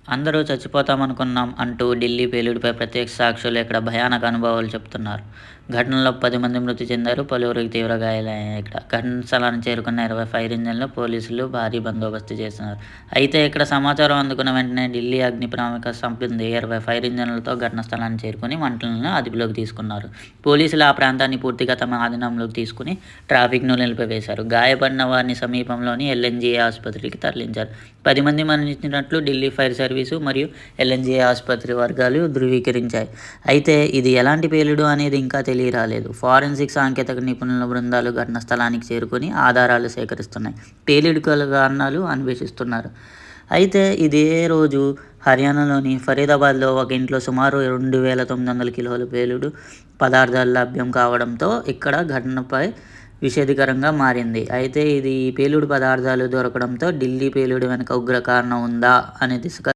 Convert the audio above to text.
అందరూ చచ్చిపోతామనుకున్నాం అంటూ ఢిల్లీ పేలుడుపై ప్రత్యక్ష సాక్షులు ఇక్కడ భయానక అనుభవాలు చెబుతున్నారు. ఘటనలో 10 మంది మృతి చెందారు. పలువురికి తీవ్ర గాయాలయ్యాయి. ఇక్కడ ఘటనా స్థలానికి చేరుకున్న 20 ఫైర్ ఇంజిన్లు, పోలీసులు భారీ బందోబస్తు చేస్తున్నారు. అయితే ఇక్కడ సమాచారం అందుకున్న వెంటనే ఢిల్లీ అగ్నిమాపక సిబ్బంది 20 ఫైర్ ఇంజిన్లతో ఘటనా స్థలానికి చేరుకుని మంటలను అదుపులోకి తీసుకున్నారు. పోలీసులు ఆ ప్రాంతాన్ని పూర్తిగా తమ ఆధీనంలోకి తీసుకుని ట్రాఫిక్ను నిలిపివేశారు. గాయపడిన వారిని సమీపంలోని ఎల్ఎన్జీఏ ఆసుపత్రికి తరలించారు. 10 మంది మరణించినట్లు ఢిల్లీ ఫైర్ సర్వీసు మరియు ఎల్ఎన్జీఏ ఆసుపత్రి వర్గాలు ధృవీకరించాయి. అయితే ఇది ఎలాంటి పేలుడు అనేది ఇంకా తెలియరాలేదు. ఫారెన్సిక్ సాంకేతిక నిపుణుల బృందాలు ఘటనా స్థలానికి చేరుకుని ఆధారాలు సేకరిస్తున్నాయి. పేలుడు కారణాలు అన్వేషిస్తున్నారు. అయితే ఇదే రోజు హర్యానాలోని ఫరీదాబాద్లో ఒక ఇంట్లో సుమారు 2,900 కిలోల పేలుడు పదార్థాలు లభ్యం కావడంతో ఇక్కడ ఘటనపై విషాదకరంగా మారింది. అయితే ఈ పేలుడు పదార్థాలు దొరకడంతో ఢిల్లీ పేలుడు వెనుక ఉగ్ర కారణం ఉందా అనే దిశగా